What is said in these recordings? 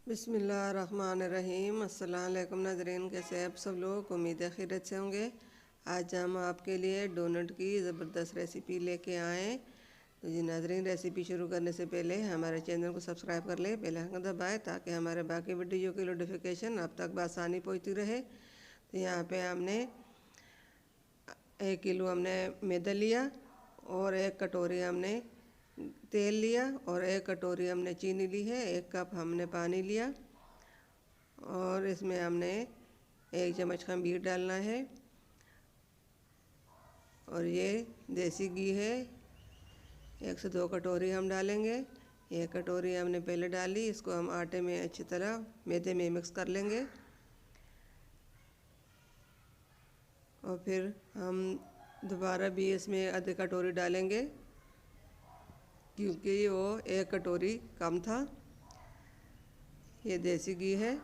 बिस्मिल्लाहिर्रहमानिर्रहीम। अस्सलाम वालेकुम नाज़रीन, कैसे हैं आप सब लोग? उम्मीद है खैरियत से होंगे। आज हम आपके लिए डोनट की ज़बरदस्त रेसिपी लेके आए। तो जी नाज़रीन, रेसिपी शुरू करने से पहले हमारे चैनल को सब्सक्राइब कर लें, बेल आइकन दबाएं ताकि हमारे बाकी वीडियो की नोटिफिकेशन आप तक बआसानी पहुँचती रहे। तो यहाँ पे हमने 1 किलो हमने मैदा लिया और 1 कटोरी हमने तेल लिया और 1 कटोरी हमने चीनी ली है। 1 कप हमने पानी लिया और इसमें हमने 1 चम्मच खमीर डालना है और ये देसी घी है। 1 से 2 कटोरी हम डालेंगे। 1 कटोरी हमने पहले डाली, इसको हम आटे में अच्छी तरह मैदे में मिक्स कर लेंगे और फिर हम दोबारा भी इसमें आधी कटोरी डालेंगे क्योंकि वो 1 कटोरी कम था। ये देसी घी है।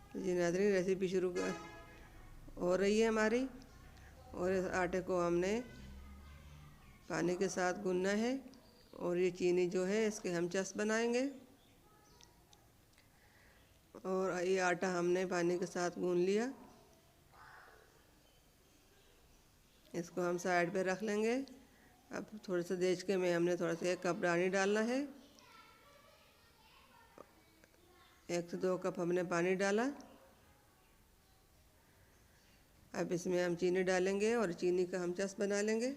तो जी नाज़रीन, रेसिपी शुरू हो रही है हमारी और इस आटे को हमने पानी के साथ गूंदना है और ये चीनी जो है इसके हम चस बनाएंगे। और ये आटा हमने पानी के साथ गूंद लिया, इसको हम साइड पे रख लेंगे। अब थोड़े से देचके में हमने थोड़ा सा 1 कप पानी डालना है। 1 से 2 कप हमने पानी डाला। अब इसमें हम चीनी डालेंगे और चीनी का हम चस बना लेंगे।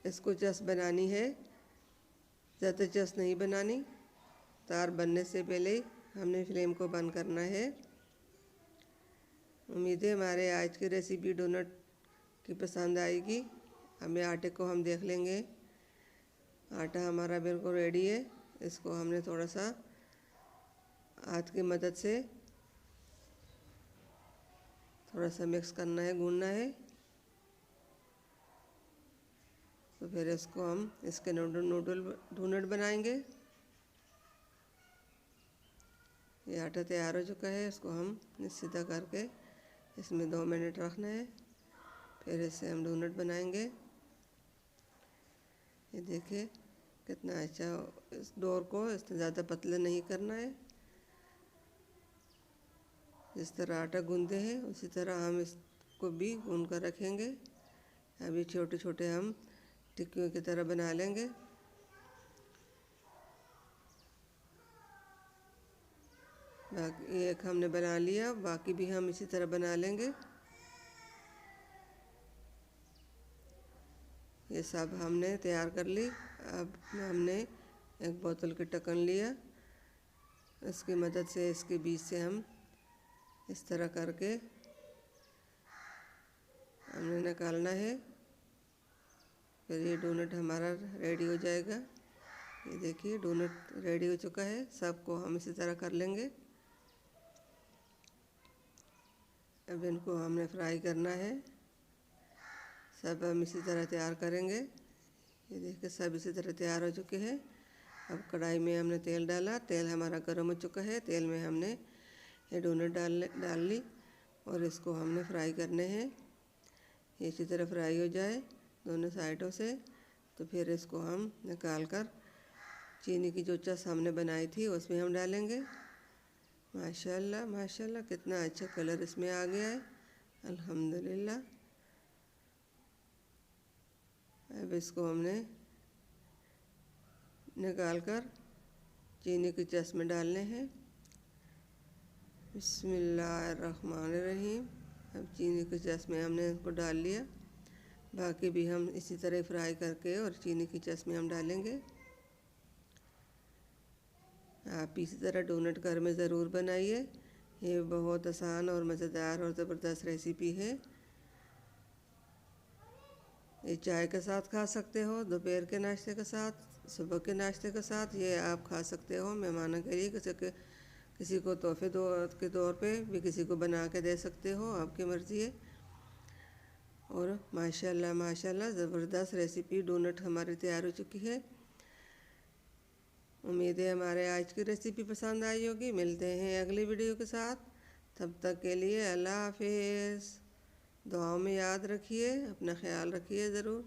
इसको चस बनानी है, ज़्यादा चस नहीं बनानी। तार बनने से पहले हमने फ्लेम को बंद करना है। उम्मीद है हमारे आज की रेसिपी डोनट की पसंद आएगी। हमें आटे को हम देख लेंगे, आटा हमारा बिल्कुल रेडी है। इसको हमने थोड़ा सा हाथ की मदद से थोड़ा सा मिक्स करना है, गूंदना है। तो फिर इसको हम इसके डोनट बनाएंगे। ये आटा तैयार हो चुका है, इसको हम सीधा करके इसमें 2 मिनट रखना है, फिर इससे हम डोनट बनाएंगे। ये देखिए कितना अच्छा। इस डोर को इससे ज़्यादा पतला नहीं करना है। जिस तरह आटा गूंदे हैं उसी तरह हम इसको भी गूंद कर रखेंगे। अभी छोटे छोटे हम टिक्कियों की तरह बना लेंगे। बाकी एक हमने बना लिया, बाकी भी हम इसी तरह बना लेंगे। ये सब हमने तैयार कर ली। अब हमने एक बोतल के ढक्कन लिया, इसकी मदद से इसके बीच से हम इस तरह करके हमने निकालना है। फिर ये डोनट हमारा रेडी हो जाएगा। ये देखिए डोनट रेडी हो चुका है। सबको हम इसी तरह कर लेंगे। अब इनको हमने फ्राई करना है। सब हम इसी तरह तैयार करेंगे। ये देखिए सब इसी तरह तैयार हो चुके हैं। अब कढ़ाई में हमने तेल डाला, तेल हमारा गर्म हो चुका है। तेल में हमने ये डोनट डाल ली और इसको हमने फ्राई करने हैं। ये इसी तरह फ्राई हो जाए दोनों साइडों से, तो फिर इसको हम निकाल कर चीनी की जो चस हमने बनाई थी उसमें हम डालेंगे। माशाल्लाह माशाल्लाह, कितना अच्छा कलर इसमें आ गया है। अल्हम्दुलिल्लाह। अब इसको हमने निकाल कर चीनी की चस में डालने हैं। बिस्मिल्लाहिर्रहमानिर्रहीम। अब चीनी की चस में हमने इसको डाल लिया। बाकी भी हम इसी तरह फ्राई करके और चीनी की चस में हम डालेंगे। आप इसी तरह डोनट घर में ज़रूर बनाइए। ये बहुत आसान और मज़ेदार और ज़बरदस्त रेसिपी है। ये चाय के साथ खा सकते हो, दोपहर के नाश्ते के साथ, सुबह के नाश्ते के साथ ये आप खा सकते हो। मेहमानों के लिए किसी को तोहफे के तौर पे भी किसी को बना के दे सकते हो, आपकी मर्ज़ी है। और माशाल्लाह माशाल्लाह ज़बरदस्त रेसिपी डोनट हमारी तैयार हो चुकी है। उम्मीद है हमारे आज की रेसिपी पसंद आई होगी। मिलते हैं अगली वीडियो के साथ, तब तक के लिए अल्लाह हाफिज़। दुआओं में याद रखिए, अपना ख्याल रखिए ज़रूर।